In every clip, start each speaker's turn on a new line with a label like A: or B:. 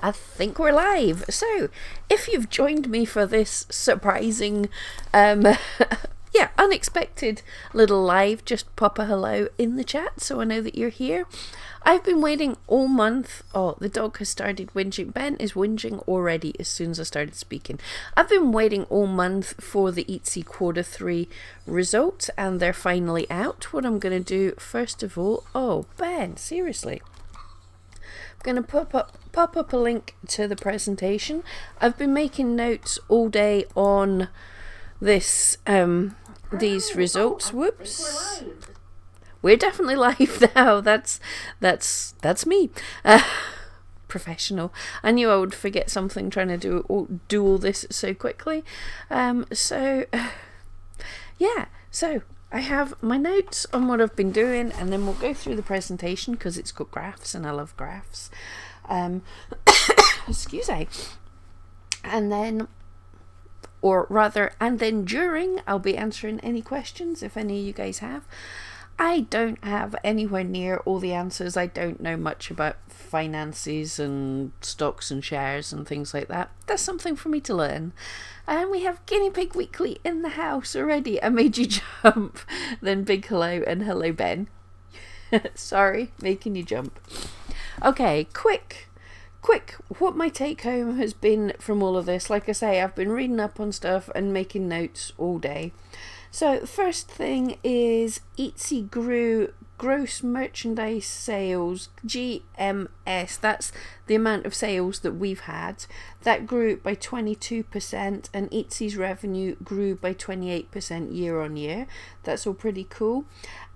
A: I think we're live. So, if you've joined me for this surprising, unexpected little live, just pop a hello in the chat so I know that you're here. I've been waiting all month. Oh, the dog has started whinging. Ben is whinging already as soon as I started speaking. I've been waiting all month for the Etsy Q3 results, and they're finally out. What I'm going to do, first of all... Oh, Ben, seriously. I'm going to pop up a link to the presentation. I've been making notes all day on this these results. Whoops. We're definitely live now. That's me. Professional. I knew I would forget something trying to do all this so quickly. So I have my notes on what I've been doing, and then we'll go through the presentation because it's got graphs and I love graphs. Excuse me. And then during, I'll be answering any questions if any of you guys have. I don't have anywhere near all the answers. I don't know much about finances and stocks and shares and things like that. That's something for me to learn. And we have Guinea Pig Weekly in the house already. I made you jump. Then big hello and hello, Ben. Sorry, making you jump. Okay, quick. What my take home has been from all of this. Like I say, I've been reading up on stuff and making notes all day. So the first thing is Etsy grew gross merchandise sales, GMS, that's the amount of sales that we've had. That grew by 22%, and Etsy's revenue grew by 28% year on year. That's all pretty cool.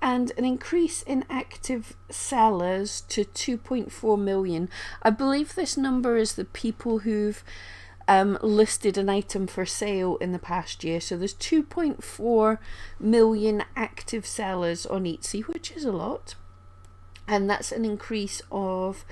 A: And an increase in active sellers to 2.4 million. I believe this number is the people who've listed an item for sale in the past year. So there's 2.4 million active sellers on Etsy, which is a lot, and that's an increase of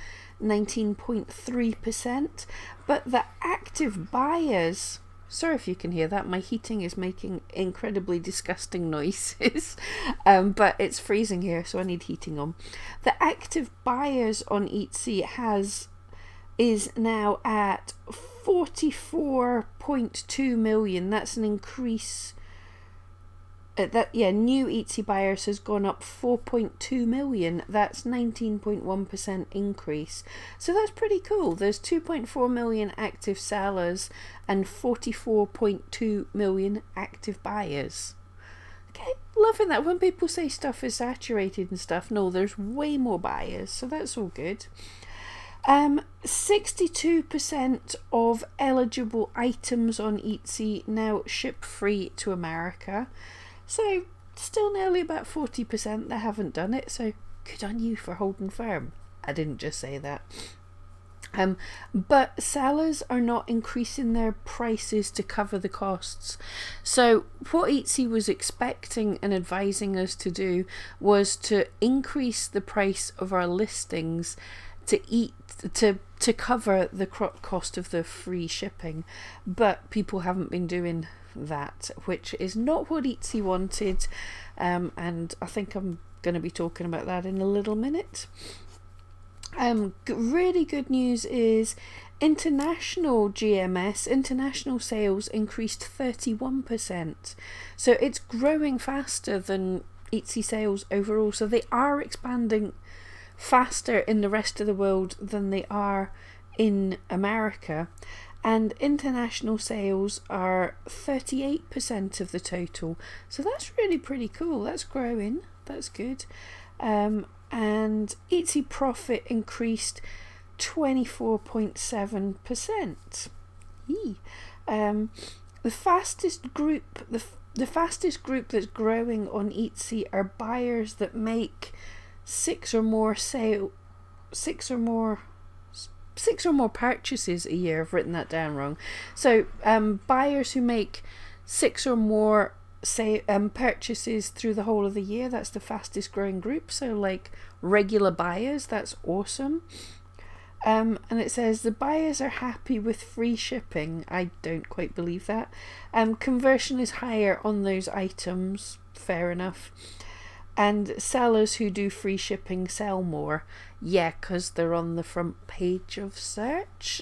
A: 19.3%. But the active buyers, sorry if you can hear that, my heating is making incredibly disgusting noises, but it's freezing here, so I need heating on. The active buyers on Etsy is now at 44.2 million. That's an increase. New Etsy buyers has gone up 4.2 million. That's 19.1% increase. So that's pretty cool. There's 2.4 million active sellers and 44.2 million active buyers. Okay, loving that. When people say stuff is saturated and stuff, no, there's way more buyers, so that's all good. 62% of eligible items on Etsy now ship free to America. So still nearly about 40% that haven't done it. So good on you for holding firm. I didn't just say that. But sellers are not increasing their prices to cover the costs. So what Etsy was expecting and advising us to do was to increase the price of our listings to cover the cost of the free shipping, but people haven't been doing that, which is not what Etsy wanted, and I think I'm going to be talking about that in a little minute. Really good news is international GMS, international sales increased 31%, so it's growing faster than Etsy sales overall, so they are expanding faster in the rest of the world than they are in America, and international sales are 38% of the total, so that's really pretty cool. That's growing, that's good. And Etsy profit increased 24.7%. The fastest group that's growing on Etsy are buyers that make six or more purchases a year. I've written that down wrong. So buyers who make 6 or more purchases through the whole of the year, that's the fastest growing group. So like regular buyers, that's awesome. And it says the buyers are happy with free shipping. I don't quite believe that. Conversion is higher on those items. Fair enough. And sellers who do free shipping sell more. Yeah, because they're on the front page of search.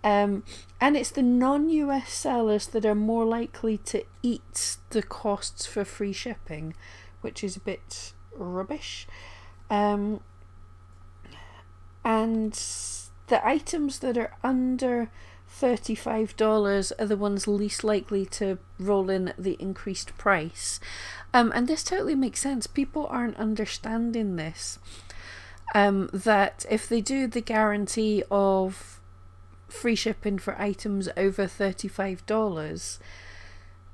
A: And it's the non-US sellers that are more likely to eat the costs for free shipping, which is a bit rubbish. And the items that are under $35 are the ones least likely to roll in at the increased price. And this totally makes sense. People aren't understanding this. That if they do the guarantee of free shipping for items over $35,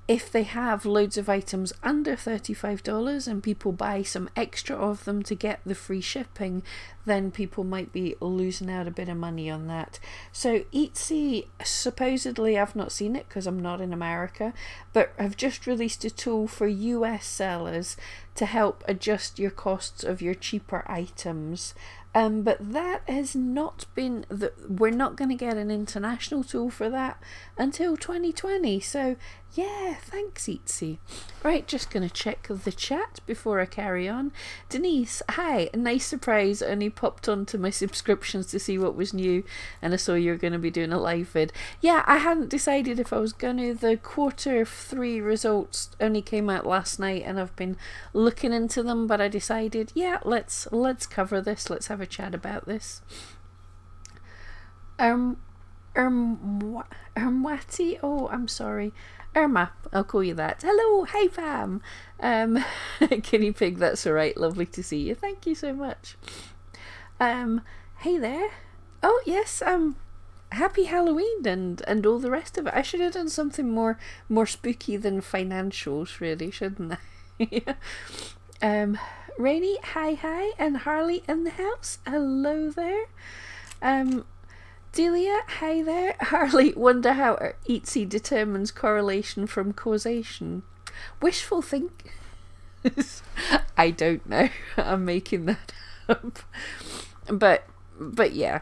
A: if they have loads of items under $35 and people buy some extra of them to get the free shipping, then people might be losing out a bit of money on that. So Etsy, supposedly, I've not seen it because I'm not in America, but have just released a tool for US sellers to help adjust your costs of your cheaper items. But that has not been, we're not going to get an international tool for that until 2020. So yeah, thanks Etsy. Right, just going to check the chat before I carry on. Denise, hi, a nice surprise. I only popped onto my subscriptions to see what was new, and I saw you were going to be doing a live vid. Yeah, I hadn't decided if I was going to. The Q3 results only came out last night, and I've been looking into them, but I decided, yeah, let's cover this. Let's have a chat about this. Ermwati? Oh, I'm sorry. Irma, I'll call you that. Hello, hi fam. Guinea pig, that's alright. Lovely to see you. Thank you so much. Hey there. Oh yes, happy Halloween and all the rest of it. I should have done something more spooky than financials, really, shouldn't I? Rainy, hi, and Harley in the house. Hello there. Delia, hi there. Harley, wonder how Etsy determines correlation from causation. Wishful think. I don't know. I'm making that up. But yeah,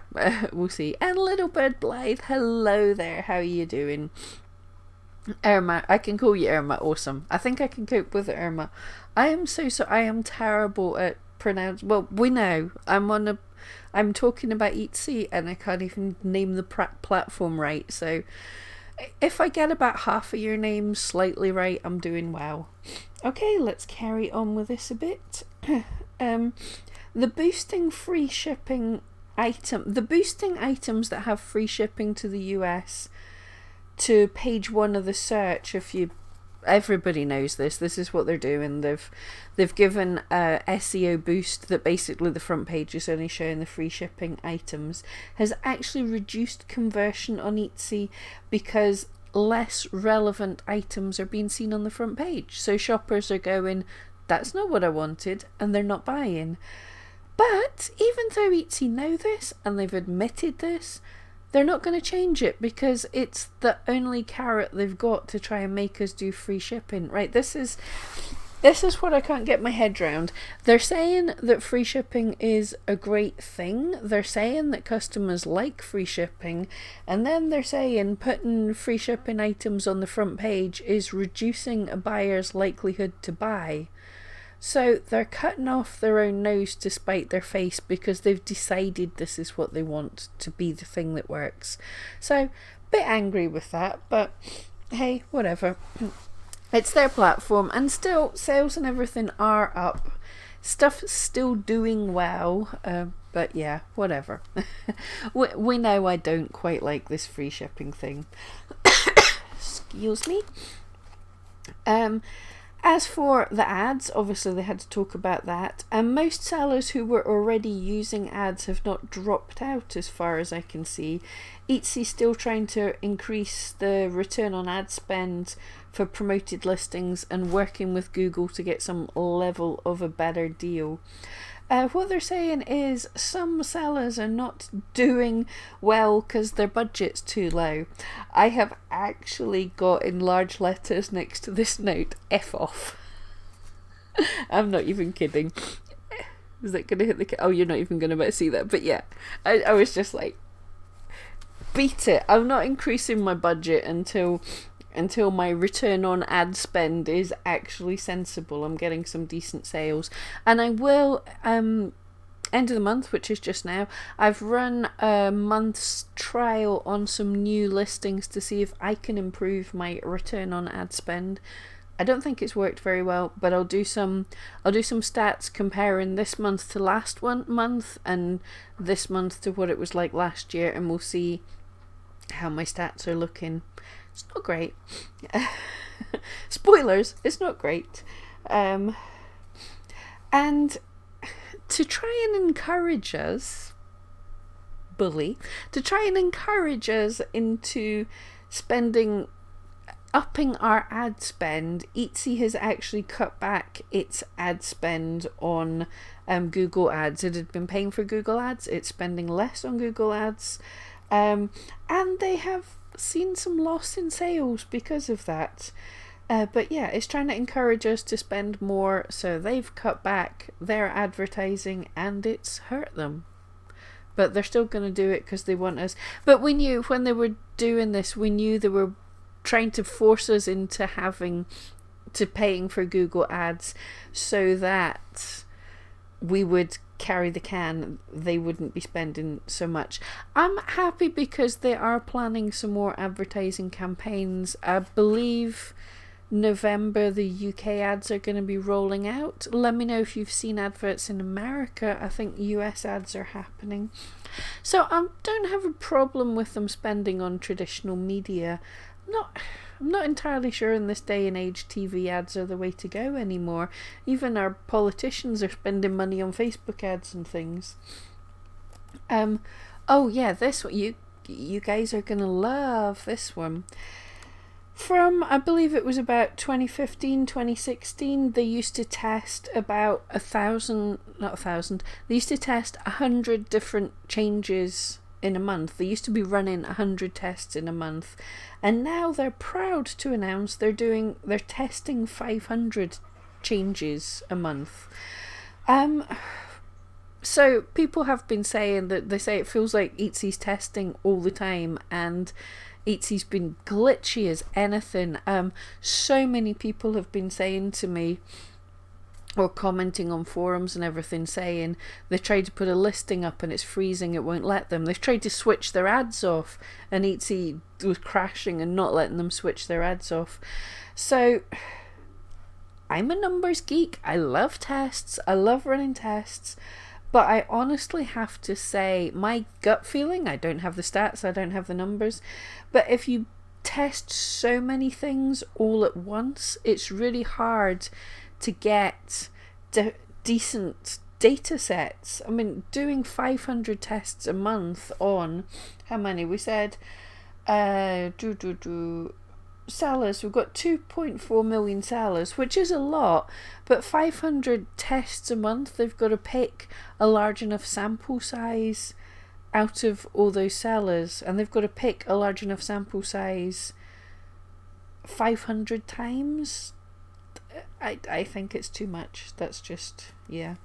A: we'll see. And Little Bird Blythe, hello there. How are you doing? Irma, I can call you Irma. Awesome. I think I can cope with Irma. I am terrible at pronounce. Well, we know I'm talking about Etsy and I can't even name the platform right. So if I get about half of your name slightly right, I'm doing well. Okay, let's carry on with this a bit. The boosting items that have free shipping to the US to page 1 of the search, everybody knows this is what they're doing. They've given a SEO boost that basically the front page is only showing the free shipping items, has actually reduced conversion on Etsy because less relevant items are being seen on the front page. So shoppers are going, that's not what I wanted, and they're not buying. But even though Etsy know this and they've admitted this, they're not going to change it because it's the only carrot they've got to try and make us do free shipping. Right, this is what I can't get my head around. They're saying that free shipping is a great thing. They're saying that customers like free shipping. And then they're saying putting free shipping items on the front page is reducing a buyer's likelihood to buy. So they're cutting off their own nose to spite their face because they've decided this is what they want to be the thing that works. So, bit angry with that, but hey, whatever. It's their platform, and still, sales and everything are up. Stuff's still doing well, but yeah, whatever. we know I don't quite like this free shipping thing. Excuse me. As for the ads, obviously they had to talk about that, and most sellers who were already using ads have not dropped out as far as I can see. Etsy's still trying to increase the return on ad spend for promoted listings and working with Google to get some level of a better deal. What they're saying is some sellers are not doing well because their budget's too low. I have actually got in large letters next to this note, F off. I'm not even kidding. Is that going to hit the... Oh, you're not even going to see that. But yeah, I was just like, beat it. I'm not increasing my budget until until my return on ad spend is actually sensible. I'm getting some decent sales, and I will end of the month, which is just now, I've run a month's trial on some new listings to see if I can improve my return on ad spend. I don't think it's worked very well, but I'll do some stats comparing this month to last month and this month to what it was like last year, and we'll see how my stats are looking. It's not great. Spoilers, it's not great. And to try and encourage us, into upping our ad spend, Etsy has actually cut back its ad spend on Google Ads. It had been paying for Google Ads. It's spending less on Google Ads. And they have seen some loss in sales because of that. But yeah, it's trying to encourage us to spend more, so they've cut back their advertising and it's hurt them. But they're still going to do it because they want us. But we knew when they were doing this, we knew they were trying to force us into paying for Google Ads so that we would carry the can, they wouldn't be spending so much. I'm happy because they are planning some more advertising campaigns. I believe November the UK ads are going to be rolling out. Let me know if you've seen adverts in America. I think US ads are happening. So I don't have a problem with them spending on traditional media. I'm not entirely sure in this day and age TV ads are the way to go anymore. Even our politicians are spending money on Facebook ads and things. Oh yeah, this one, you guys are gonna love this one. From, I believe it was about 2015, 2016, they used to test about 1,000, they used to test 100 different changes in a month. They used to be running 100 tests in a month, and now they're proud to announce they're testing 500 changes a month. So people have been saying that they say it feels like Etsy's testing all the time, and Etsy's been glitchy as anything. So many people have been saying to me, or commenting on forums and everything, saying they tried to put a listing up and it's freezing, it won't let them. They've tried to switch their ads off and Etsy was crashing and not letting them switch their ads off. So I'm a numbers geek. I love tests. I love running tests. But I honestly have to say, my gut feeling, I don't have the stats, I don't have the numbers, but if you test so many things all at once, it's really hard to get decent data sets. I mean, doing 500 tests a month on, how many? We said, sellers, we've got 2.4 million sellers, which is a lot, but 500 tests a month, they've got to pick a large enough sample size out of all those sellers, and they've got to pick a large enough sample size 500 times. I think it's too much. That's just, yeah.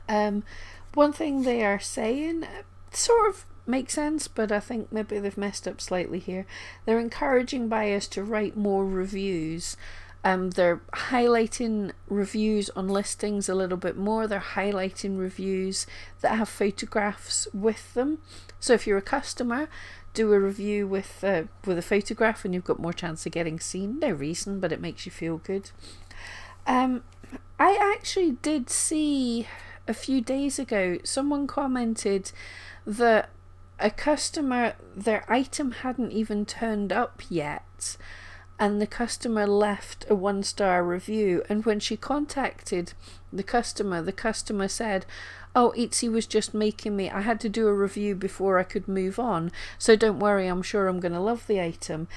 A: One thing they are saying sort of makes sense, but I think maybe they've messed up slightly here. They're encouraging buyers to write more reviews. They're highlighting reviews on listings a little bit more. They're highlighting reviews that have photographs with them. So if you're a customer, do a review with a photograph and you've got more chance of getting seen. No reason, but it makes you feel good. I actually did see a few days ago, someone commented that a customer, their item hadn't even turned up yet, and the customer left a 1-star review, and when she contacted the customer said, oh, Etsy was just making me, I had to do a review before I could move on, so don't worry, I'm sure I'm going to love the item.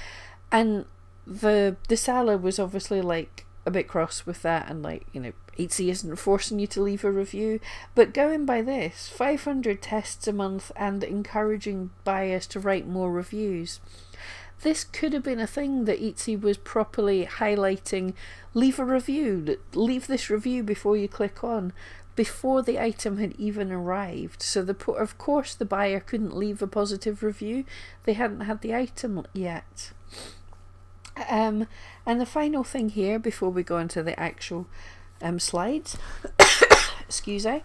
A: And the seller was obviously like a bit cross with that, and like, you know, Etsy isn't forcing you to leave a review, but going by this, 500 tests a month and encouraging buyers to write more reviews, this could have been a thing that Etsy was properly highlighting. Leave a review, leave this review before you click on, before the item had even arrived. So of course the buyer couldn't leave a positive review, they hadn't had the item yet. And the final thing here before we go into the actual slides, excuse me,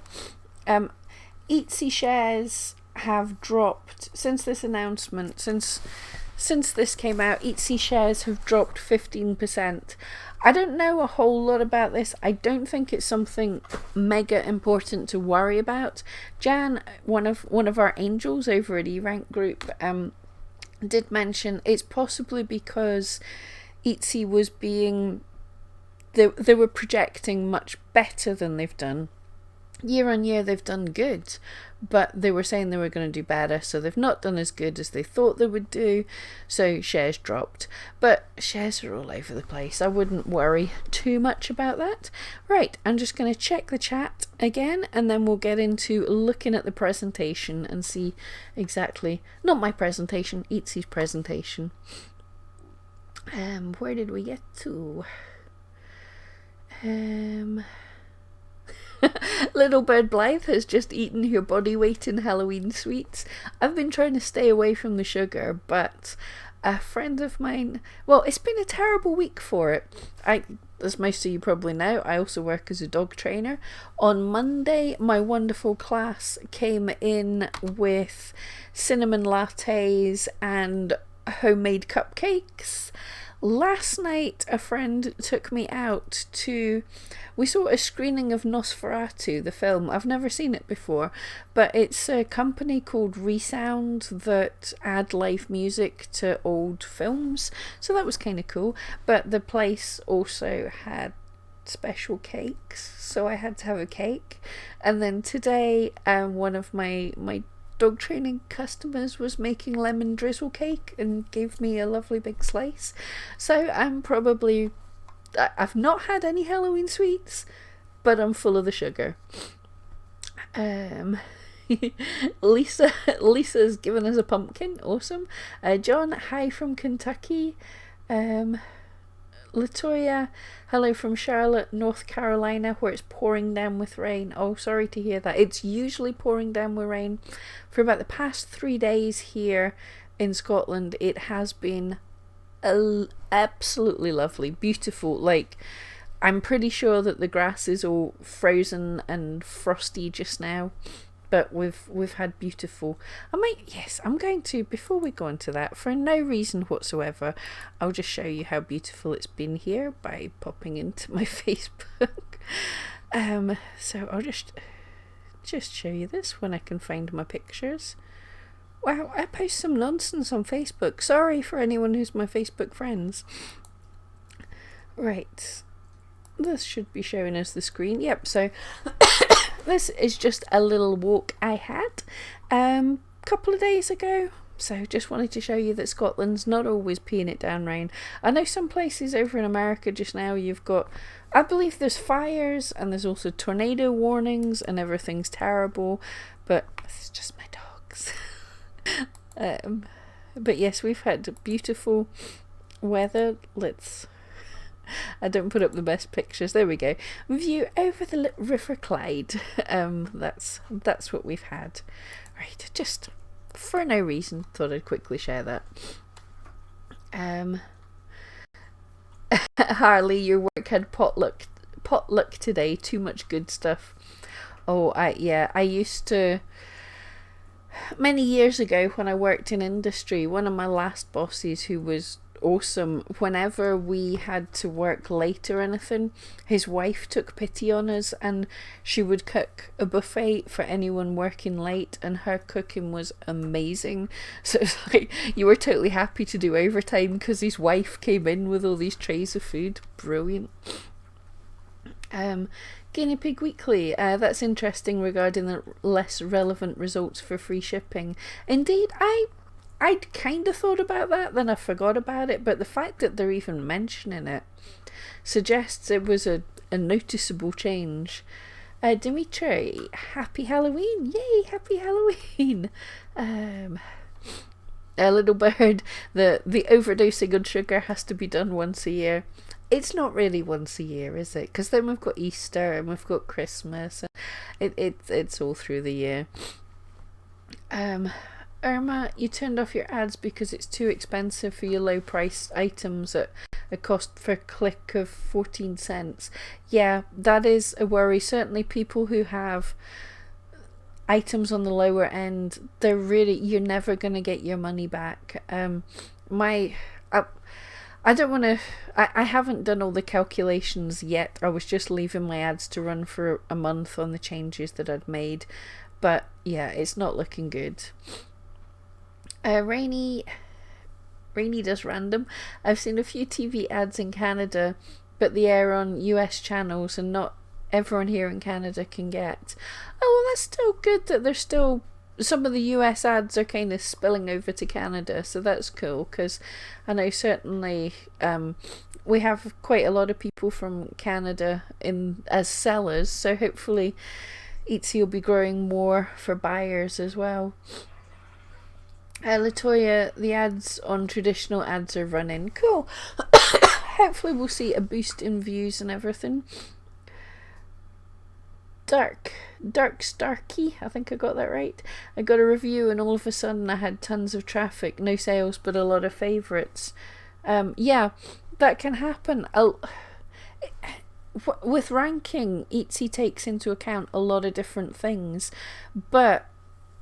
A: Etsy shares have dropped since this announcement, since this came out. Etsy shares have dropped 15%. I don't know a whole lot about this. I don't think it's something mega important to worry about. Jan, one of our angels over at eRank Group, did mention it's possibly because Etsy was being they were projecting much better than they've done. Year on year they've done good, but they were saying they were going to do better, so they've not done as good as they thought they would do, so shares dropped. But shares are all over the place. I wouldn't worry too much about that. Right, I'm just going to check the chat again, and then we'll get into looking at the presentation and see exactly, not my presentation, Etsy's presentation. Where did we get to? Little Bird Blythe has just eaten your body weight in Halloween sweets. I've been trying to stay away from the sugar, but a friend of mine, well, it's been a terrible week for it. As most of you probably know, I also work as a dog trainer. On Monday, my wonderful class came in with cinnamon lattes and homemade cupcakes. Last night, a friend took me out we saw a screening of Nosferatu, the film. I've never seen it before, but it's a company called Resound that add live music to old films, so that was kind of cool. But the place also had special cakes, so I had to have a cake. And then today, one of my dog training customers was making lemon drizzle cake and gave me a lovely big slice. So I've not had any Halloween sweets, but I'm full of the sugar. Lisa's given us a pumpkin. Awesome. John, hi from Kentucky. Latoya, hello from Charlotte, North Carolina, where it's pouring down with rain. Oh, sorry to hear that. It's usually pouring down with rain. For about the past 3 days here in Scotland, it has been absolutely lovely, beautiful. Like, I'm pretty sure that the grass is all frozen and frosty just now, but we've had beautiful. I'm going to, before we go into that, for no reason whatsoever, I'll just show you how beautiful it's been here by popping into my Facebook. So I'll just show you this when I can find my pictures. Wow, I post some nonsense on Facebook. Sorry for anyone who's my Facebook friends. Right. This should be showing us the screen. Yep, so this is just a little walk I had a couple of days ago. So just wanted to show you that Scotland's not always peeing it down rain. I know some places over in America just now you've got, I believe there's fires and there's also tornado warnings and everything's terrible. But it's just my dogs. But yes, we've had beautiful weather. I don't put up the best pictures. There we go. View over the River Clyde. That's what we've had. Right, just for no reason, thought I'd quickly share that. Harley, your work had potluck today. Too much good stuff. Oh, I used to. Many years ago, when I worked in industry, one of my last bosses, who was awesome, whenever we had to work late or anything, his wife took pity on us and she would cook a buffet for anyone working late, and her cooking was amazing. So it's like you were totally happy to do overtime because his wife came in with all these trays of food. Brilliant. Guinea Pig Weekly, that's interesting regarding the less relevant results for free shipping. Indeed, I'd kind of thought about that, then I forgot about it, but the fact that they're even mentioning it suggests it was a noticeable change. Dimitri, happy Halloween! Yay, happy Halloween! A little bird, the overdosing on sugar has to be done once a year. It's not really once a year, is it? Because then we've got Easter and we've got Christmas. And it's all through the year. Irma, you turned off your ads because it's too expensive for your low priced items at a cost per click of 14 cents. Yeah, that is a worry. Certainly people who have items on the lower end, you're never going to get your money back. I don't want to, I haven't done all the calculations yet. I was just leaving my ads to run for a month on the changes that I'd made. But yeah, it's not looking good. Rainy does random. I've seen a few TV ads in Canada, but they air on US channels and not everyone here in Canada can get. Oh, well, that's still good that there's still some of the US ads are kind of spilling over to Canada, so that's cool, because I know certainly we have quite a lot of people from Canada as sellers, so hopefully Etsy will be growing more for buyers as well. Latoya, the ads on traditional ads are running. Cool. Hopefully we'll see a boost in views and everything. Dark Starkey, I think I got that right. I got a review and all of a sudden I had tons of traffic, no sales but a lot of favourites. Yeah, that can happen. With ranking, Etsy takes into account a lot of different things, but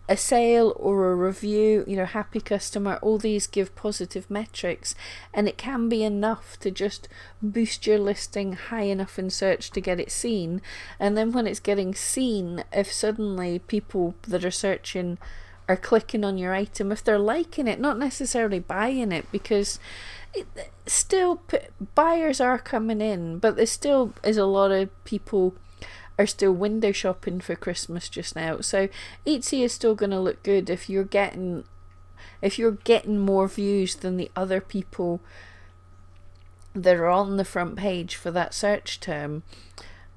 A: a sale or a review, happy customer, all these give positive metrics, and it can be enough to just boost your listing high enough in search to get it seen. And then when it's getting seen, if suddenly people that are searching are clicking on your item, if they're liking it, not necessarily buying it, because buyers are coming in, but there still is a lot of people are still window shopping for Christmas just now. So Etsy is still going to look good if you're getting more views than the other people that are on the front page for that search term.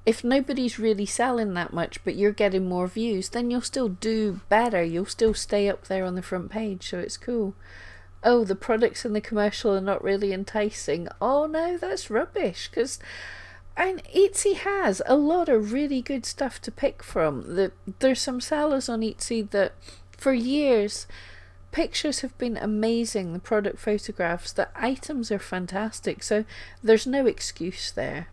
A: If nobody's really selling that much but you're getting more views, then you'll still do better. You'll still stay up there on the front page, so it's cool. Oh, the products in the commercial are not really enticing. Oh no, that's rubbish, because Etsy has a lot of really good stuff to pick from. There's some sellers on Etsy that for years, pictures have been amazing, the product photographs, the items are fantastic, so there's no excuse there.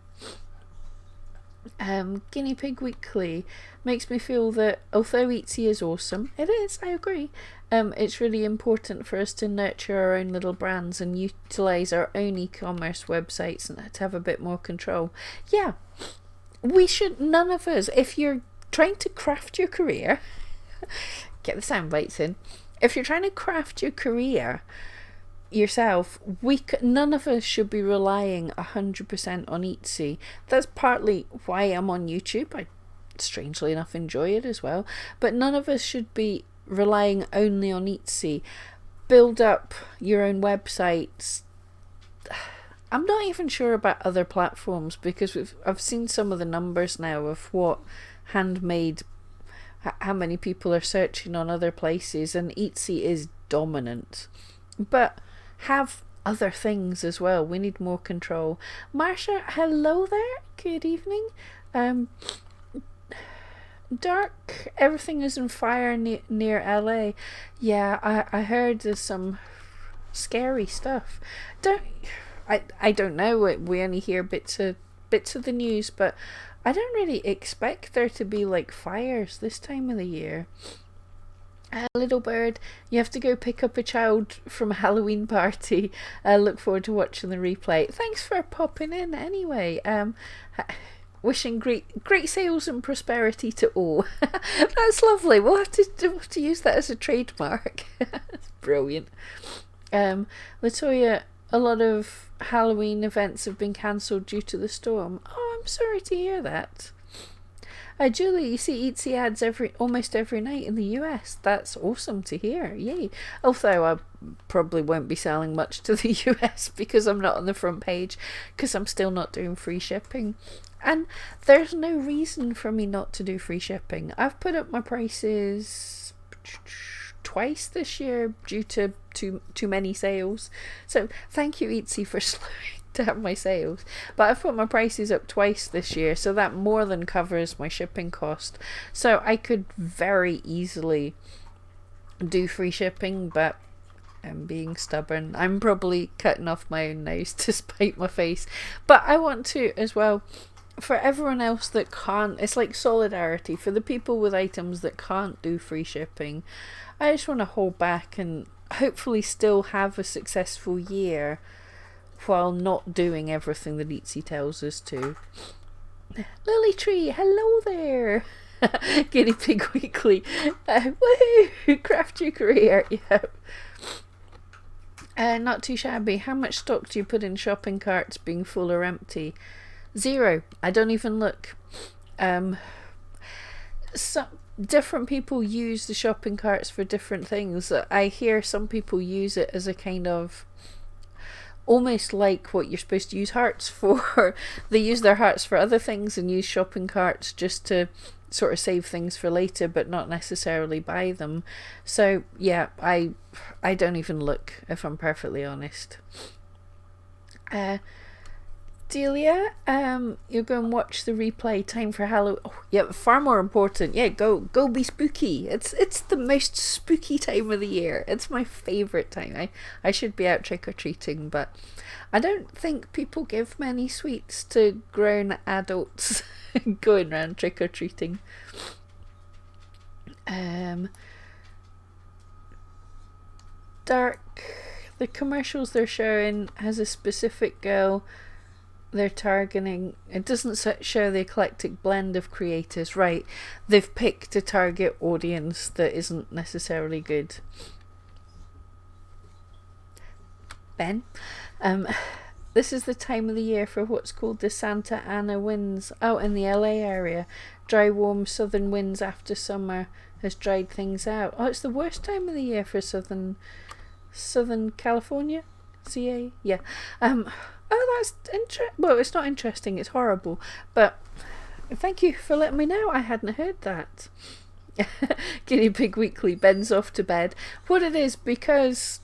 A: Guinea Pig Weekly makes me feel that although Etsy is awesome, it is, I agree, it's really important for us to nurture our own little brands and utilise our own e-commerce websites and to have a bit more control. Yeah, we should, none of us, if you're trying to craft your career, get the sound bites in, if you're trying to craft your career yourself, none of us should be relying 100% on Etsy. That's partly why I'm on YouTube. I strangely enough enjoy it as well, but none of us should be relying only on Etsy. Build up your own websites. I'm not even sure about other platforms, because I've seen some of the numbers now of what handmade, how many people are searching on other places, and Etsy is dominant. But have other things as well. We need more control. Marsha, hello there. Good evening. Dark, everything is on fire near LA. Yeah, I heard there's some scary stuff. I don't know. We only hear bits of the news, but I don't really expect there to be like fires this time of the year. Little bird, you have to go pick up a child from a Halloween party. Look forward to watching the replay. Thanks for popping in anyway. Wishing great sales and prosperity to all. That's lovely. We'll have to use that as a trademark. That's brilliant. Latoya, a lot of Halloween events have been cancelled due to the storm. Oh, I'm sorry to hear that. Julie, you see Etsy ads almost every night in the US. That's awesome to hear. Yay. Although I probably won't be selling much to the US because I'm not on the front page, because I'm still not doing free shipping. And there's no reason for me not to do free shipping. I've put up my prices twice this year due to too many sales. So thank you, Etsy, for slowing down my sales. But I've put my prices up twice this year, so that more than covers my shipping cost. So I could very easily do free shipping, but I'm being stubborn. I'm probably cutting off my own nose to spite my face. But I want to as well, for everyone else that can't, it's like solidarity for the people with items that can't do free shipping. I just want to hold back and hopefully still have a successful year while not doing everything that Etsy tells us to. Lily Tree, hello there. Guinea Pig Weekly. Woohoo! Craft your career. Yeah. Not too shabby. How much stock do you put in shopping carts, being full or empty? 0. I don't even look. Some different people use the shopping carts for different things. I hear some people use it as a kind of almost like what you're supposed to use hearts for. They use their hearts for other things and use shopping carts just to sort of save things for later, but not necessarily buy them. So yeah, I don't even look, if I'm perfectly honest. Delia, you'll go and watch the replay. Time for Halloween. Oh, yeah, far more important. Yeah, go be spooky. It's the most spooky time of the year. It's my favourite time. I should be out trick-or-treating, but I don't think people give many sweets to grown adults going around trick-or-treating. Dark, the commercials they're showing has a specific girl they're targeting. It doesn't show the eclectic blend of creators. Right, they've picked a target audience that isn't necessarily good. Ben, this is the time of the year for what's called the Santa Ana winds out in the LA area. Dry, warm southern winds after summer has dried things out. Oh, it's the worst time of the year for southern California, CA. Yeah. Oh, that's well, it's not interesting. It's horrible. But thank you for letting me know. I hadn't heard that. Guinea Pig Weekly. Ben's off to bed. What it is, because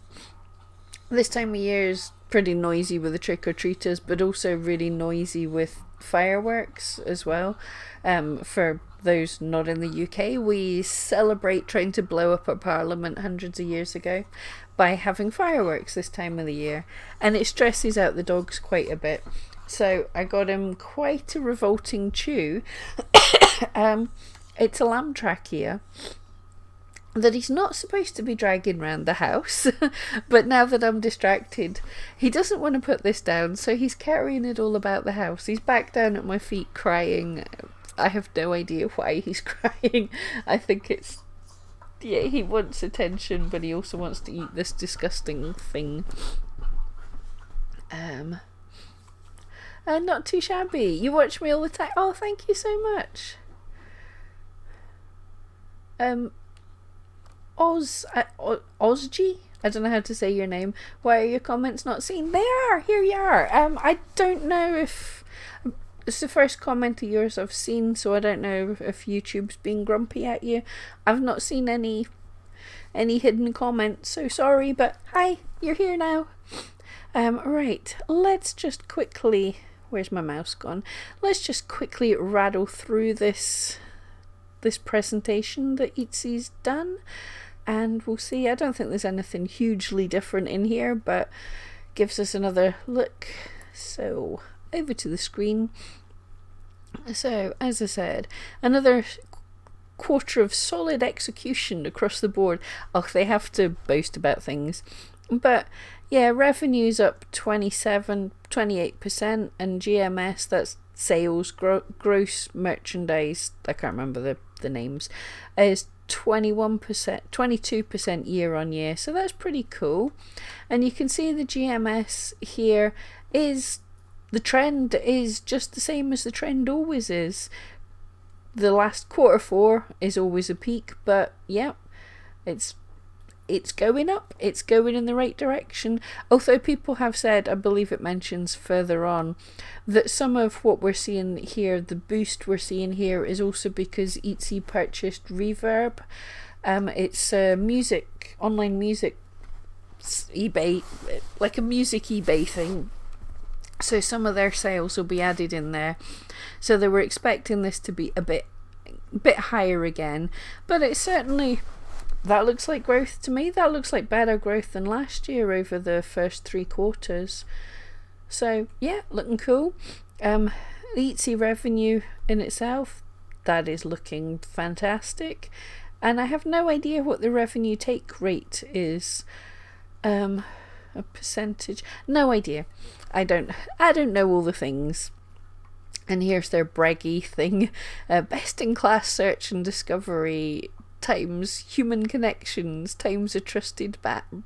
A: this time of year is pretty noisy with the trick-or-treaters, but also really noisy with fireworks as well. For those not in the UK, we celebrate trying to blow up our parliament hundreds of years ago by having fireworks this time of the year, and it stresses out the dogs quite a bit. So I got him quite a revolting chew. It's a lamb trachea that he's not supposed to be dragging around the house, but now that I'm distracted, he doesn't want to put this down, so he's carrying it all about the house. He's back down at my feet crying. I have no idea why he's crying. I think it's, yeah, he wants attention, but he also wants to eat this disgusting thing. Not too shabby. You watch me all the time. Oh, thank you so much. Ozgy? I don't know how to say your name. Why are your comments not seen? They are! Here you are. I don't know if it's the first comment of yours I've seen, so I don't know if YouTube's being grumpy at you. I've not seen any hidden comments, so sorry, but hi, you're here now. Right, let's just quickly, where's my mouse gone? Let's just quickly rattle through this presentation that Etsy's done, and we'll see. I don't think there's anything hugely different in here, but gives us another look. So over to the screen. So as I said, another quarter of solid execution across the board. Oh, they have to boast about things, but yeah, revenue's up 28%, and GMS, that's sales, gross merchandise, I can't remember the names, is 22% year on year, so that's pretty cool. And you can see the GMS here is, the trend is just the same as the trend always is. The last Q4 is always a peak, but yeah, it's going up, it's going in the right direction. Although people have said, I believe it mentions further on, that some of what we're seeing here, the boost we're seeing here, is also because Etsy purchased Reverb. It's a online music eBay, like a music eBay thing. So some of their sales will be added in there. So they were expecting this to be a bit higher again, but it's certainly that looks like growth to me. That looks like better growth than last year over the first 3 quarters. So yeah, looking cool. The Etsy revenue in itself, that is looking fantastic. And I have no idea what the revenue take rate is. A percentage. No idea. I don't know all the things. And here's their braggy thing. Best in class search and discovery times human connections times a trusted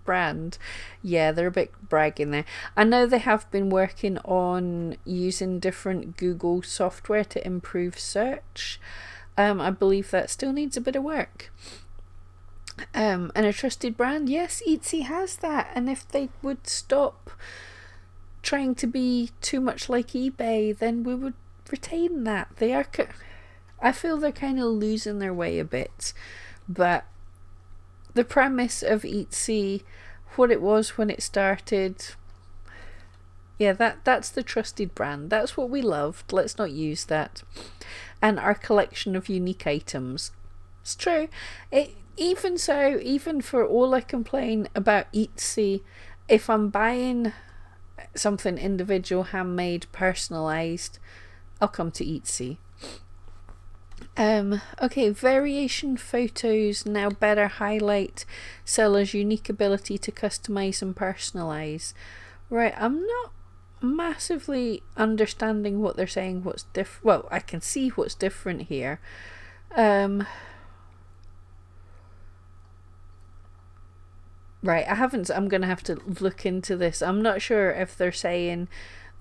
A: brand. Yeah, they're a bit bragging there. I know they have been working on using different Google software to improve search. I believe that still needs a bit of work. And a trusted brand, yes, Etsy has that. And if they would stop trying to be too much like eBay, then we would retain that. They are, I feel they're kind of losing their way a bit. But the premise of Etsy, what it was when it started, yeah, that's the trusted brand. That's what we loved. Let's not use that. And our collection of unique items. It's true. Even so, even for all I complain about Etsy, if I'm buying something individual, handmade, personalised, I'll come to Etsy. Okay, variation photos now better highlight sellers' unique ability to customize and personalize. Right, I'm not massively understanding what they're saying. What's different? Well, I can see what's different here. Right, I'm gonna have to look into this. I'm not sure if they're saying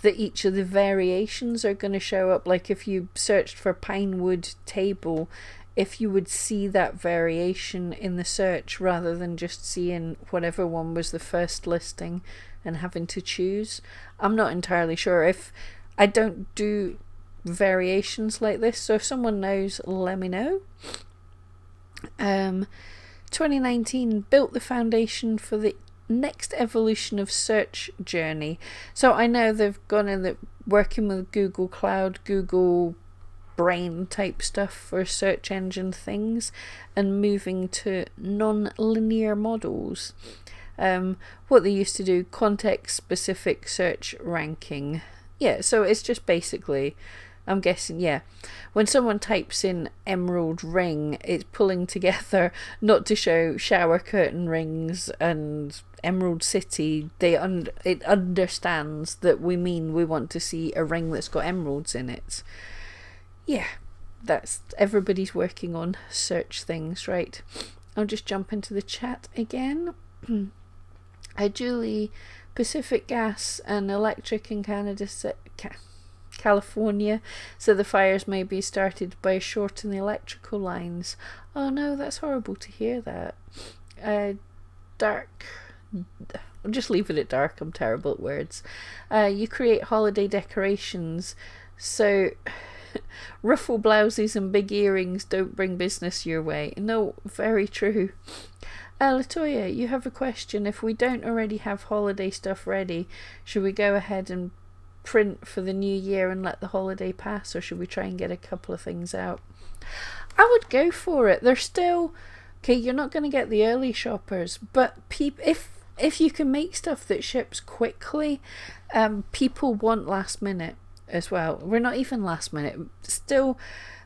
A: that each of the variations are going to show up, like if you searched for pinewood table, if you would see that variation in the search rather than just seeing whatever one was the first listing and having to choose. I'm not entirely sure. If I don't do variations like this, so if someone knows, let me know. 2019 built the foundation for the next evolution of search journey. So I know they've gone in the working with Google Cloud, Google Brain type stuff for search engine things, and moving to non-linear models. What they used to do, context specific search ranking. Yeah, so it's just basically, I'm guessing, yeah, when someone types in emerald ring, it's pulling together not to show shower curtain rings and Emerald City. It understands that we want to see a ring that's got emeralds in it. Yeah, that's everybody's working on search things, right? I'll just jump into the chat again. Julie, Pacific Gas and Electric in California, so the fires may be started by a short in the electrical lines. Oh no, that's horrible to hear that. Dark, I'll just leave it at dark. I'm terrible at words. You create holiday decorations, so ruffle blouses and big earrings don't bring business your way. No, very true. Latoya, you have a question. If we don't already have holiday stuff ready, should we go ahead and print for the new year and let the holiday pass, or should we try and get a couple of things out? I would go for it. They're still okay. You're not going to get the early shoppers, but if you can make stuff that ships quickly, people want last minute as well. We're not even last minute. Still,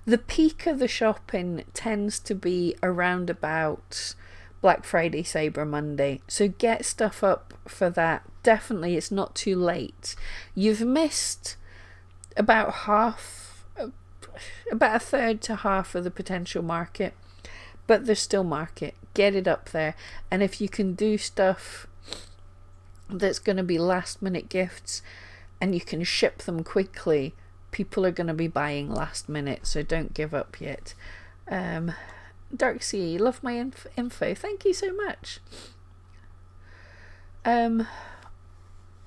A: the peak of the shopping tends to be around about Black Friday, Cyber Monday. So get stuff up for that. Definitely, it's not too late. You've missed about a third to half of the potential market, but there's still market. Get it up there. And if you can do stuff that's going to be last minute gifts and you can ship them quickly, people are going to be buying last minute, so don't give up yet. Dark Sea, love my info. Thank you so much.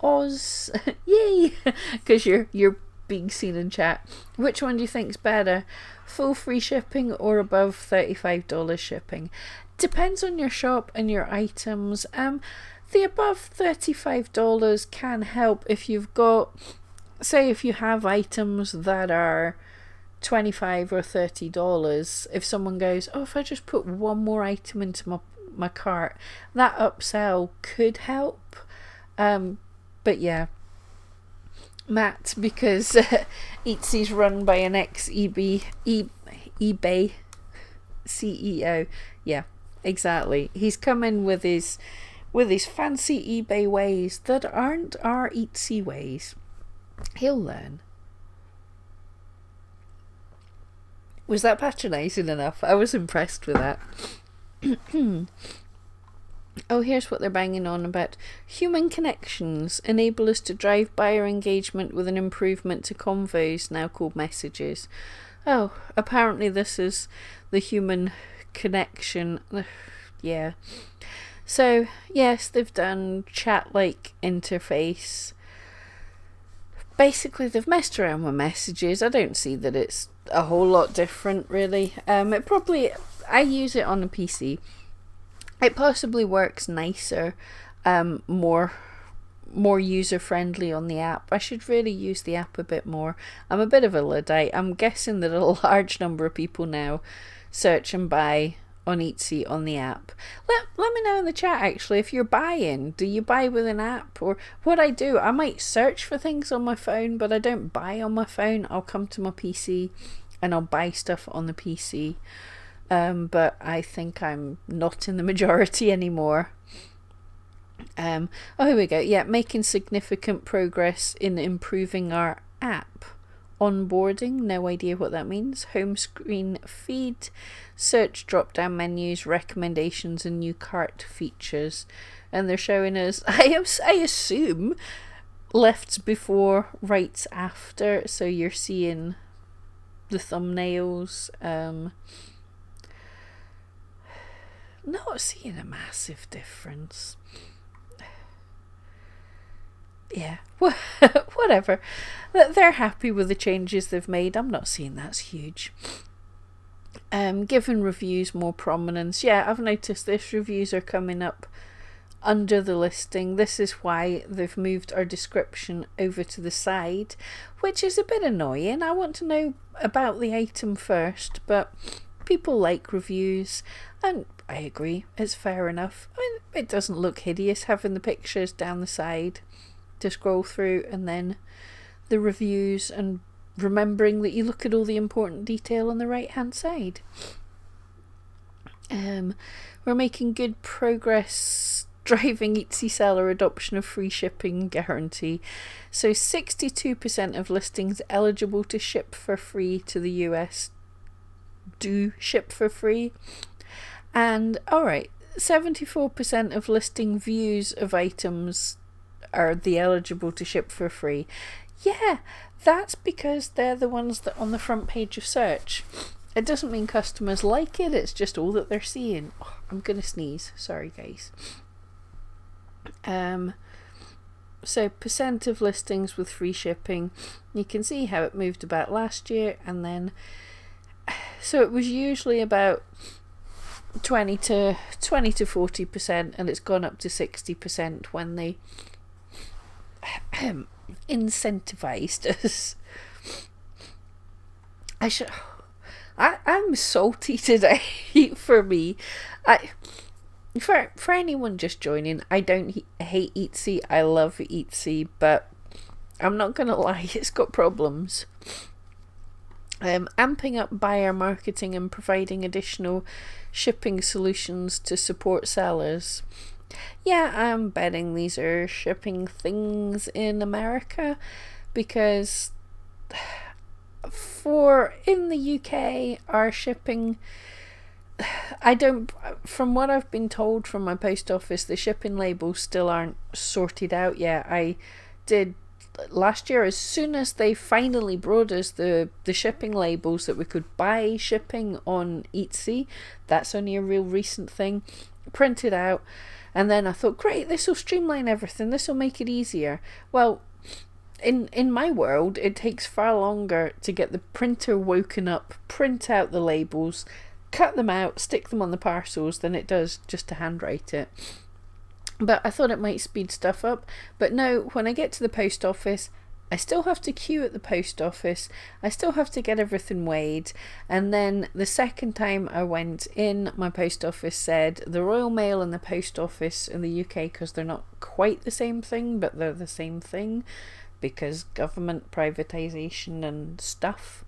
A: Oz, yay, because you're being seen in chat. Which one do you think's better, full free shipping or above $35 shipping? Depends on your shop and your items. The above $35 can help if you've got, say, if you have items that are $25 or $30. If someone goes, oh, if I just put one more item into my cart. That upsell could help. But yeah, Matt, because Eatsy's run by an ex-eBay CEO. Yeah, exactly. He's come in with his fancy eBay ways that aren't our Etsy ways. He'll learn. Was that patronising enough? I was impressed with that. Oh, here's what they're banging on about. Human connections enable us to drive buyer engagement with an improvement to convos, now called messages. Oh, apparently this is the human connection. Yeah. So, yes, they've done chat-like interface. Basically, they've messed around with messages. I don't see that it's a whole lot different, really. I use it on a PC. It possibly works nicer, more user-friendly on the app. I should really use the app a bit more. I'm a bit of a Luddite. I'm guessing that a large number of people now search and buy on Etsy on the app. Let me know in the chat, actually, if you're buying. Do you buy with an app? Or what I do, I might search for things on my phone, but I don't buy on my phone. I'll come to my PC and I'll buy stuff on the PC. But I think I'm not in the majority anymore. Oh, here we go. Yeah, making significant progress in improving our app. Onboarding, no idea what that means. Home screen feed, search drop-down menus, recommendations, and new cart features. And they're showing us, I assume, lefts before, rights after. So you're seeing the thumbnails. Not seeing a massive difference. Yeah, whatever. They're happy with the changes they've made. I'm not seeing that's huge. Giving reviews more prominence. Yeah, I've noticed this. Reviews are coming up under the listing. This is why they've moved our description over to the side, which is a bit annoying. I want to know about the item first, but people like reviews, and I agree, it's fair enough. I mean, it doesn't look hideous having the pictures down the side to scroll through, and then the reviews, and remembering that you look at all the important detail on the right hand side. We're making good progress driving Etsy seller adoption of free shipping guarantee. So 62% of listings eligible to ship for free to the US do ship for free. And alright, 74% of listing views of items are the eligible to ship for free. Yeah, that's because they're the ones that on the front page of search. It doesn't mean customers like it, it's just all that they're seeing. Oh, I'm gonna sneeze, sorry guys. So percent of listings with free shipping, you can see how it moved about last year, and then so it was usually about 20 to 40%, and it's gone up to 60% when they incentivized us. I'm salty today. For me, for anyone just joining, I don't hate Etsy. I love Etsy, but I'm not gonna lie, it's got problems. Amping up buyer marketing and providing additional shipping solutions to support sellers. Yeah, I'm betting these are shipping things in America, because in the UK, our shipping, from what I've been told from my post office, the shipping labels still aren't sorted out yet. I did last year, as soon as they finally brought us the shipping labels that we could buy shipping on Etsy, that's only a real recent thing, printed out. And then I thought, great, this will streamline everything, this will make it easier. Well, in my world, it takes far longer to get the printer woken up, print out the labels, cut them out, stick them on the parcels, than it does just to handwrite it. But I thought it might speed stuff up. But no, when I get to the post office, I still have to queue at the post office. I still have to get everything weighed. And then the second time I went in, my post office said the Royal Mail and the post office in the UK, because they're not quite the same thing, but they're the same thing because government privatisation and stuff.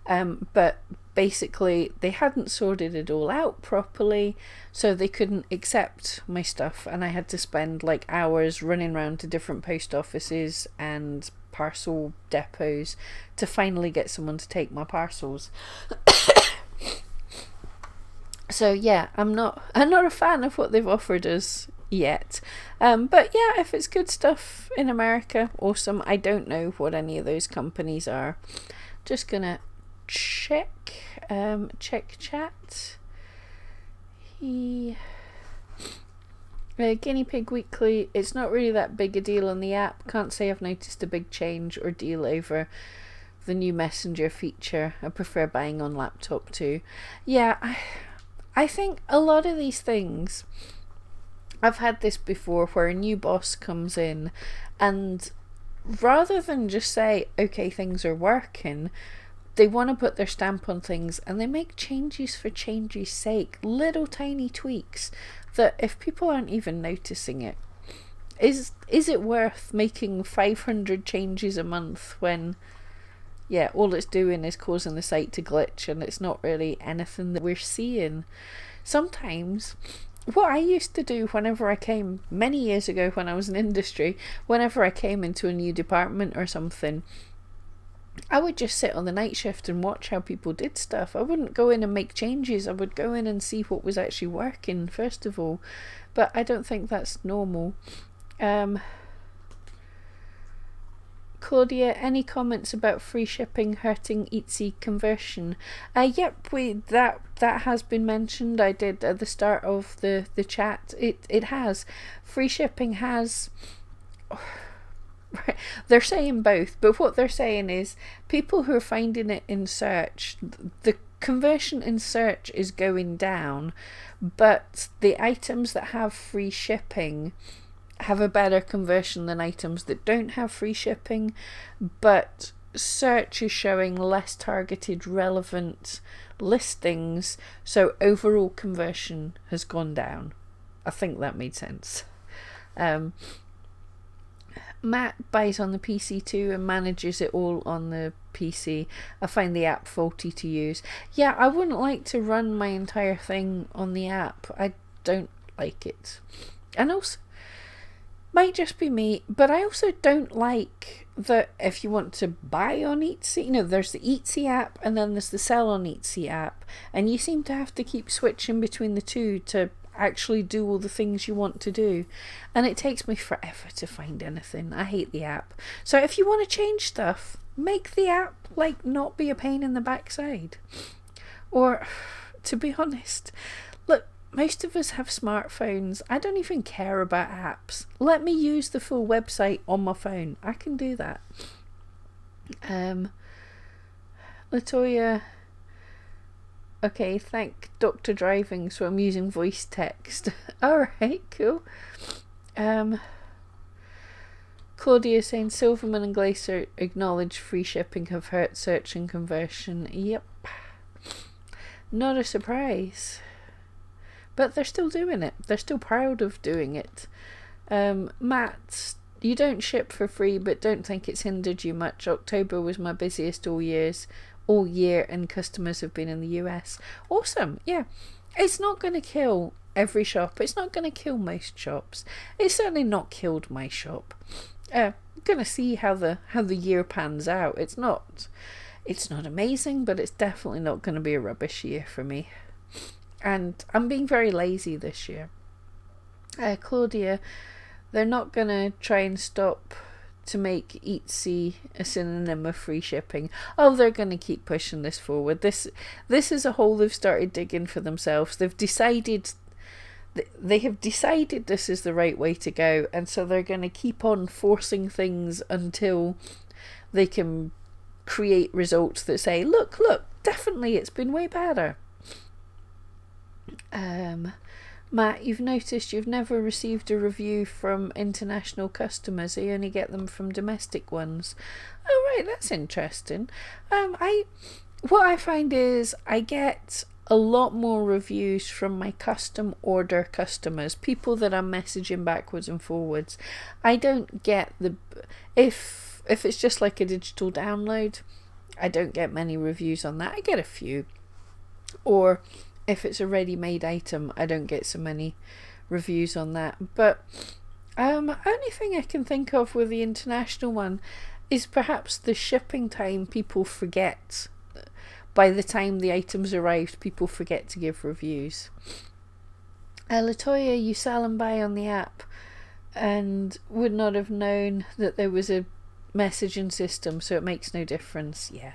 A: But basically they hadn't sorted it all out properly, so they couldn't accept my stuff, and I had to spend like hours running around to different post offices and parcel depots to finally get someone to take my parcels. So yeah, I'm not a fan of what they've offered us yet. But yeah, if it's good stuff in America, awesome. I don't know what any of those companies are. Just gonna check chat. Guinea Pig Weekly, it's not really that big a deal on the app. Can't say I've noticed a big change or deal over the new messenger feature. I prefer buying on laptop too. Yeah, I think a lot of these things, I've had this before where a new boss comes in and rather than just say, okay, things are working, they want to put their stamp on things and they make changes for change's sake, little tiny tweaks that if people aren't even noticing it, is it worth making 500 changes a month when all it's doing is causing the site to glitch and it's not really anything that we're seeing. Sometimes what I used to do whenever I came, many years ago when I was in industry, whenever I came into a new department or something, I would just sit on the night shift and watch how people did stuff. I wouldn't go in and make changes. I would go in and see what was actually working first of all. But I don't think that's normal. Claudia, any comments about free shipping hurting Etsy conversion? Yep, that has been mentioned. I did at the start of the chat. It has. Free shipping has. They're saying both, but what they're saying is people who are finding it in search, the conversion in search is going down, but the items that have free shipping have a better conversion than items that don't have free shipping, but search is showing less targeted relevant listings, so overall conversion has gone down. I think that made sense. Matt buys on the PC too and manages it all on the PC. I find the app faulty to use. Yeah, I wouldn't like to run my entire thing on the app. I don't like it. And also, might just be me, but I also don't like that if you want to buy on Etsy, there's the Etsy app and then there's the sell on Etsy app, and you seem to have to keep switching between the two to actually do all the things you want to do, and it takes me forever to find anything. I hate the app. So if you want to change stuff, make the app not be a pain in the backside. Or to be honest, look, most of us have smartphones. I don't even care about apps. Let me use the full website on my phone. I can do that. Latoya, okay, thank Dr. Driving, so I'm using voice text. Alright, cool. Claudia saying Silverman and Glacier acknowledge free shipping have hurt search and conversion. Yep. Not a surprise. But they're still doing it. They're still proud of doing it. Matt, you don't ship for free, but don't think it's hindered you much. October was my busiest all year, and customers have been in the US. Awesome. Yeah. It's not going to kill every shop. It's not going to kill most shops. It's certainly not killed my shop. I'm going to see how the year pans out. It's not amazing, but it's definitely not going to be a rubbish year for me. And I'm being very lazy this year. Claudia, they're not going to try and stop to make Etsy a synonym of free shipping. Oh, they're going to keep pushing this forward. This is a hole they've started digging for themselves. They have decided this is the right way to go, and so they're going to keep on forcing things until they can create results that say, look, definitely it's been way better. Matt, you've noticed you've never received a review from international customers. You only get them from domestic ones. Oh, right, that's interesting. What I find is I get a lot more reviews from my custom order customers, people that I'm messaging backwards and forwards. I don't get if it's just like a digital download, I don't get many reviews on that. I get a few. Or if it's a ready-made item, I don't get so many reviews on that. But only thing I can think of with the international one is perhaps the shipping time. People forget. By the time the items arrived, people forget to give reviews. Latoya, you sell and buy on the app and would not have known that there was a messaging system, so it makes no difference. Yeah.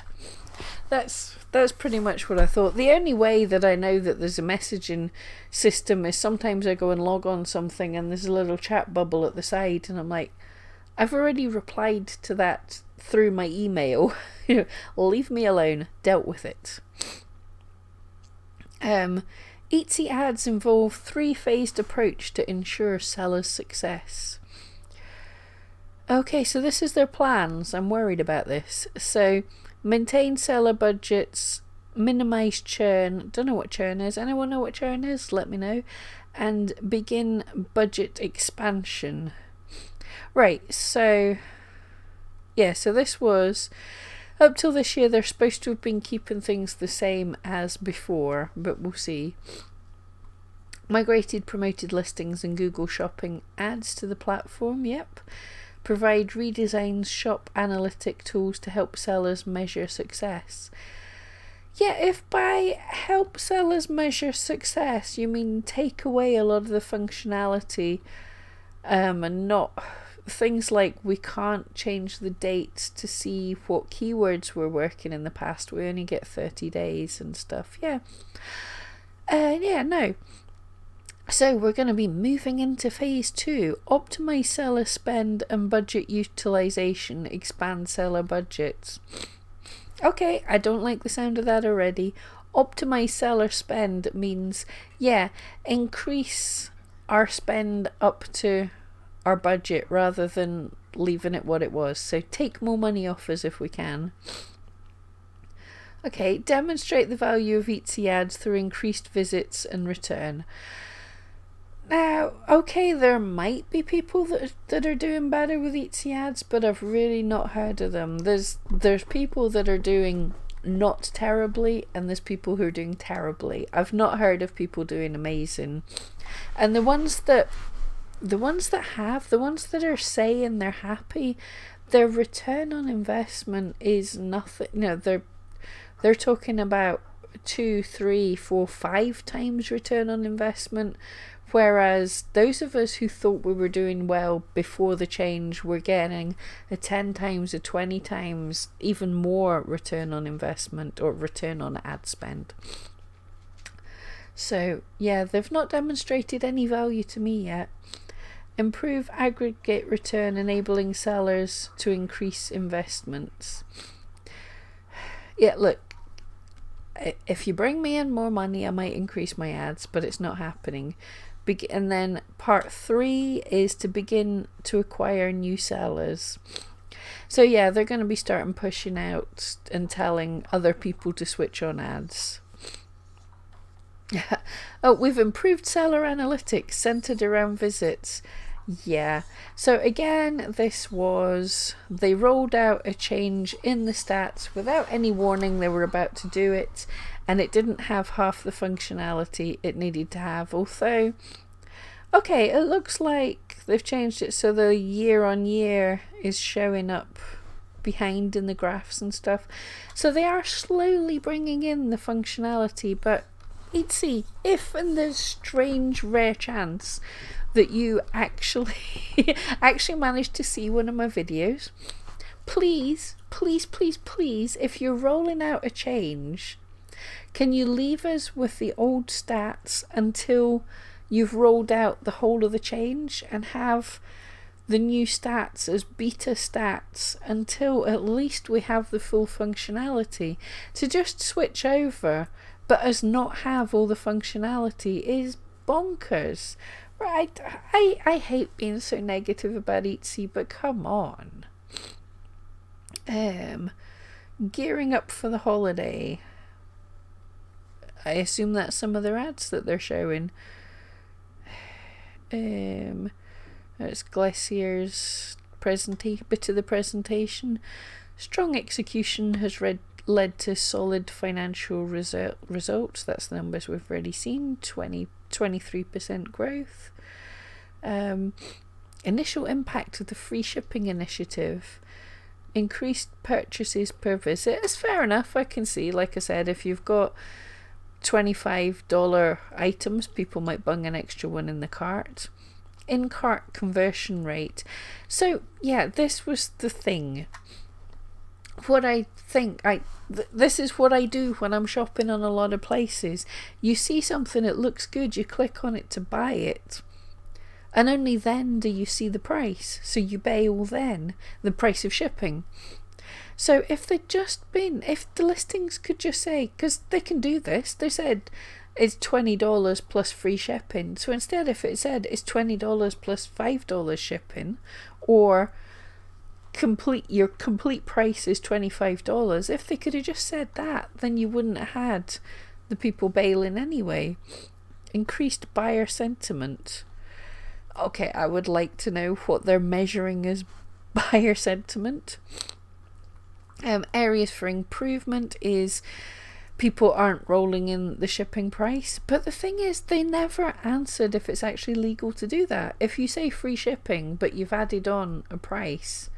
A: That's pretty much what I thought. The only way that I know that there's a messaging system is sometimes I go and log on something and there's a little chat bubble at the side and I'm like, I've already replied to that through my email. Leave me alone. Dealt with it. Etsy ads involve 3-phased approach to ensure sellers' success. Okay, so this is their plans. I'm worried about this. So, maintain seller budgets, minimize churn. Don't know what churn is. Anyone know what churn is? Let me know. And begin budget expansion. Right, so yeah, so this was up till this year. They're supposed to have been keeping things the same as before, but we'll see. Migrated promoted listings and Google Shopping ads to the platform. Yep. Provide redesigned shop analytic tools to help sellers measure success. Yeah, if by help sellers measure success you mean take away a lot of the functionality, and not things like we can't change the dates to see what keywords were working in the past, we only get 30 days and stuff. Yeah. No. So we're going to be moving into phase 2. Optimize seller spend and budget utilization. Expand seller budgets. Okay, I don't like the sound of that already. Optimize seller spend means, yeah, increase our spend up to our budget rather than leaving it what it was. So take more money off us if we can. Okay, demonstrate the value of Etsy ads through increased visits and return. Now, okay, there might be people that are doing better with Etsy ads, but I've really not heard of them. There's people that are doing not terribly, and there's people who are doing terribly. I've not heard of people doing amazing. And the ones that are saying they're happy, their return on investment is nothing. They're talking about 2, 3, 4, 5 times return on investment. Whereas those of us who thought we were doing well before the change were getting a 10 times, a 20 times, even more return on investment or return on ad spend. So, yeah, they've not demonstrated any value to me yet. Improve aggregate return, enabling sellers to increase investments. Yeah, look, if you bring me in more money, I might increase my ads, but it's not happening. And then part 3 is to begin to acquire new sellers. So yeah, they're going to be starting pushing out and telling other people to switch on ads. Oh, we've improved seller analytics centered around visits. Yeah, so again, they rolled out a change in the stats without any warning they were about to do it, and it didn't have half the functionality it needed to have. Although, okay, it looks like they've changed it so the year on year is showing up behind in the graphs and stuff. So they are slowly bringing in the functionality, but Etsy, if in the strange rare chance that you actually managed to see one of my videos, please, if you're rolling out a change, can you leave us with the old stats until you've rolled out the whole of the change and have the new stats as beta stats until at least we have the full functionality? To just switch over but as not have all the functionality is bonkers. Right, I hate being so negative about Etsy, but come on. Gearing up for the holiday. I assume that's some of their ads that they're showing. It's Glacier's bit of the presentation. Strong execution has led to solid financial results. That's the numbers we've already seen. 23% growth. Initial impact of the free shipping initiative. Increased purchases per visit. It's fair enough. I can see, like I said, if you've got $25 items, people might bung an extra one in the cart. In-cart conversion rate. So yeah, this was the thing. What I think, this is what I do when I'm shopping on a lot of places. You see something that looks good, you click on it to buy it, and only then do you see the price. So you bail then, the price of shipping. So if the listings could just say, because they can do this, they said it's $20 plus free shipping. So instead, if it said it's $20 plus $5 shipping, or your complete price is $25, if they could have just said that, then you wouldn't have had the people bailing anyway. Increased buyer sentiment. Okay, I would like to know what they're measuring as buyer sentiment. Areas for improvement is people aren't rolling in the shipping price, but the thing is, they never answered if it's actually legal to do that. If you say free shipping but you've added on a price,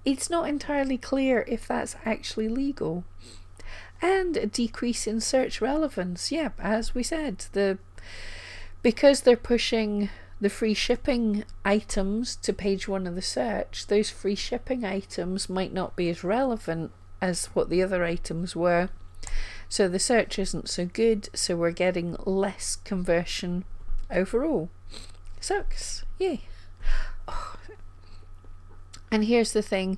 A: it's not entirely clear if that's actually legal. And a decrease in search relevance. Yeah, as we said, because they're pushing the free shipping items to page 1 of the search, those free shipping items might not be as relevant as what the other items were. So the search isn't so good, so we're getting less conversion overall. Sucks. Yay. Oh. And here's the thing,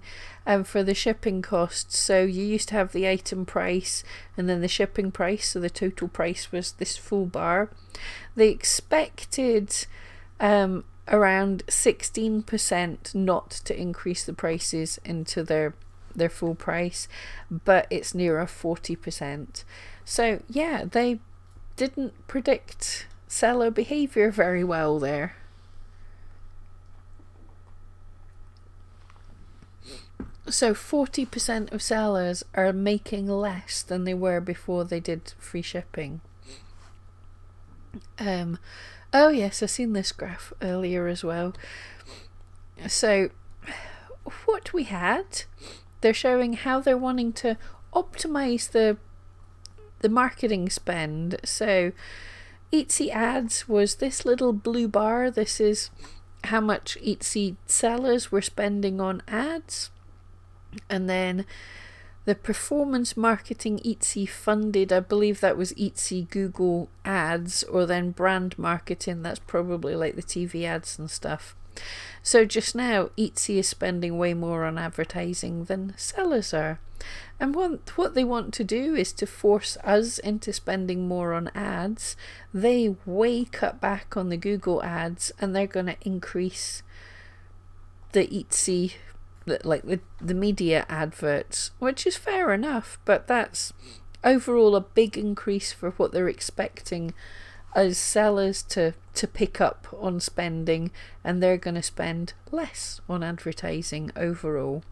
A: for the shipping costs, so you used to have the item price and then the shipping price, so the total price was this full bar. They expected around 16% not to increase the prices into their full price, but it's nearer 40%. So yeah, they didn't predict seller behavior very well there. So 40% of sellers are making less than they were before they did free shipping. Oh yes, I've seen this graph earlier as well. So what we had, they're showing how they're wanting to optimize the marketing spend. So Etsy ads was this little blue bar. This is how much Etsy sellers were spending on ads. And then the performance marketing Etsy funded, I believe that was Etsy Google ads, or then brand marketing, that's probably like the TV ads and stuff. So just now Etsy is spending way more on advertising than sellers are. And what they want to do is to force us into spending more on ads. They way cut back on the Google ads, and they're going to increase the Etsy, like the media adverts, which is fair enough, but that's overall a big increase for what they're expecting as sellers to pick up on spending, and they're going to spend less on advertising overall.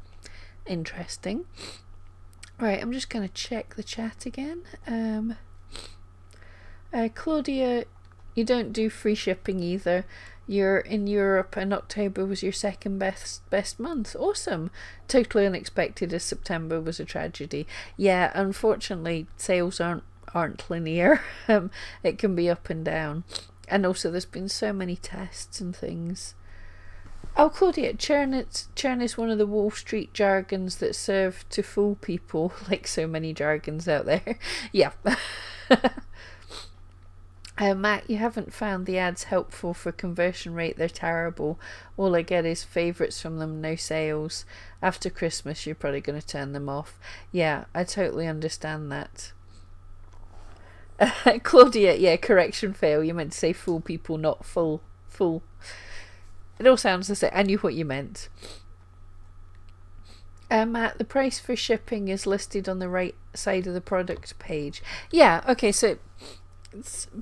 A: Interesting. Right, I'm just going to check the chat again. Claudia, you don't do free shipping either. You're in Europe and October was your second best month. Awesome. Totally unexpected, as September was a tragedy. Yeah, unfortunately sales aren't linear. It can be up and down. And also there's been so many tests and things. Oh, Claudia, churn is one of the Wall Street jargons that serve to fool people, like so many jargons out there. Yeah. Matt, you haven't found the ads helpful for conversion rate. They're terrible. All I get is favourites from them, no sales. After Christmas, you're probably going to turn them off. Yeah, I totally understand that. Claudia, yeah, correction fail. You meant to say fool people, not full. Full. It all sounds the same. I knew what you meant. Matt, the price for shipping is listed on the right side of the product page. Yeah, okay, so...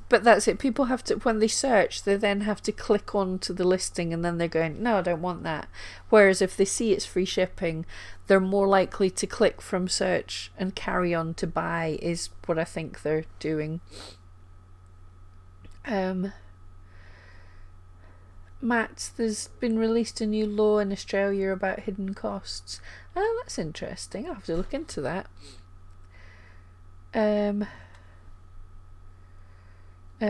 A: But that's it. People have to, when they search, they then have to click on to the listing and then they're going, no, I don't want that. Whereas if they see it's free shipping, they're more likely to click from search and carry on to buy, is what I think they're doing. Matt, there's been released a new law in Australia about hidden costs. Oh, that's interesting. I'll have to look into that.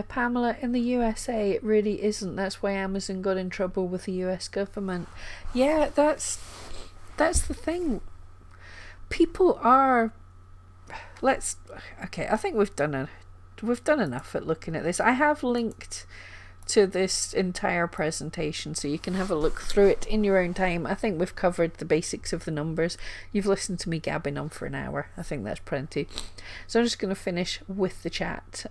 A: Pamela, in the USA it really isn't. That's why Amazon got in trouble with the US government. Yeah, that's the thing. People are... Okay, I think we've done enough at looking at this. I have linked to this entire presentation so you can have a look through it in your own time. I think we've covered the basics of the numbers. You've listened to me gabbing on for an hour. I think that's plenty. So I'm just going to finish with the chat.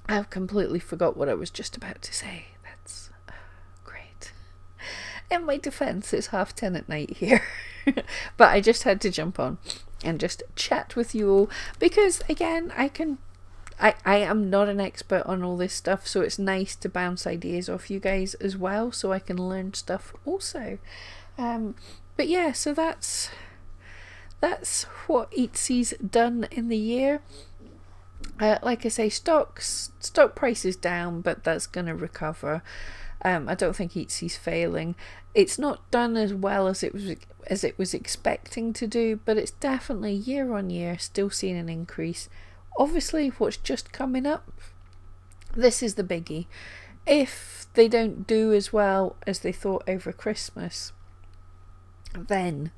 A: I've completely forgot what I was just about to say. That's great. In my defense, it's 10:30 at night here. But I just had to jump on and just chat with you all because, again, I am not an expert on all this stuff, so it's nice to bounce ideas off you guys as well so I can learn stuff also. But yeah, so that's what Eatsy's done in the year. Like I say, stock price is down, but that's going to recover. I don't think Eatsy's failing. It's not done as well as it was expecting to do, but it's definitely year on year still seeing an increase. Obviously, what's just coming up, this is the biggie. If they don't do as well as they thought over Christmas, then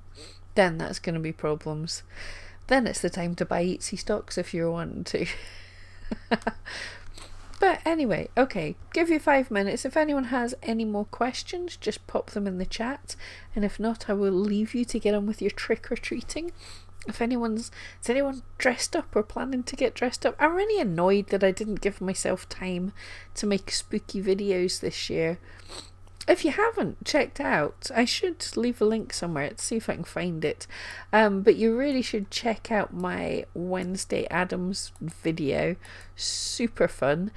A: that's going to be problems. Then it's the time to buy Etsy stocks if you're wanting to. But anyway, okay, give you 5 minutes. If anyone has any more questions, just pop them in the chat. And if not, I will leave you to get on with your trick-or-treating. Is anyone dressed up or planning to get dressed up? I'm really annoyed that I didn't give myself time to make spooky videos this year. If you haven't checked out, I should leave a link somewhere to see if I can find it. But you really should check out my Wednesday Addams video. Super fun.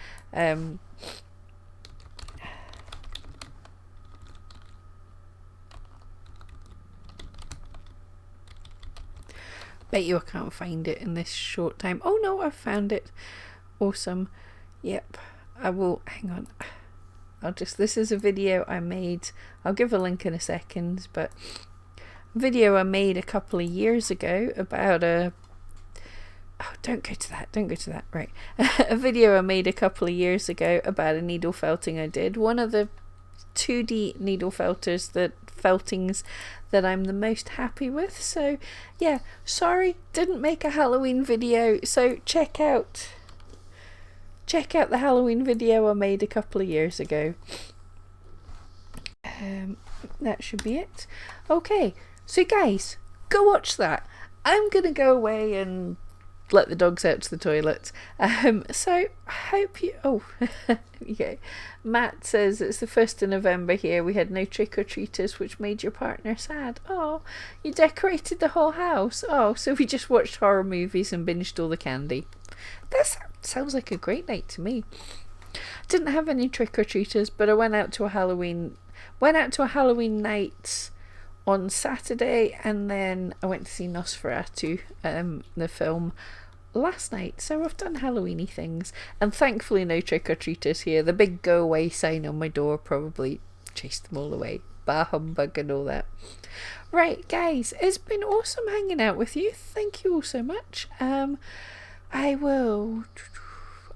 A: Bet you I can't find it in this short time. Oh no, I found it. Awesome. Yep. I will, hang on. This is a video I made. I'll give a link in a second, but a video I made a couple of years ago about a... Oh, don't go to that, right. A video I made a couple of years ago about a needle felting I did. One of the 2D needle feltings that I'm the most happy with. So, yeah, sorry, didn't make a Halloween video, so check out the Halloween video I made a couple of years ago. That should be it. Okay, so guys, go watch that. I'm gonna go away and let the dogs out to the toilet. So I hope you... Oh, okay. Matt says it's the 1st of November here. We had no trick-or-treaters, which made your partner sad. Oh, you decorated the whole house. Oh, so we just watched horror movies and binged all the candy. That sounds like a great night to me. Didn't have any trick-or-treaters, but I went out to a Halloween night on Saturday, and then I went to see Nosferatu, the film, last night. So I've done Halloweeny things, and thankfully no trick-or-treaters here. The big go away sign on my door probably chased them all away. Bah humbug and all that. Right, guys, it's been awesome hanging out with you. Thank you all so much.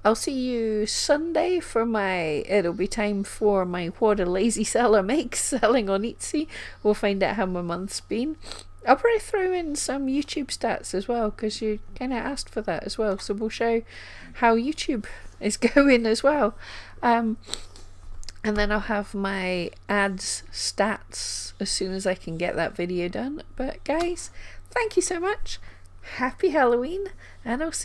A: I'll see you Sunday for it'll be time for my What a Lazy Seller Makes selling on Etsy. We'll find out how my month's been. I'll probably throw in some YouTube stats as well, because you kind of asked for that as well. So we'll show how YouTube is going as well. And then I'll have my ads stats as soon as I can get that video done. But guys, thank you so much. Happy Halloween, and I'll see you.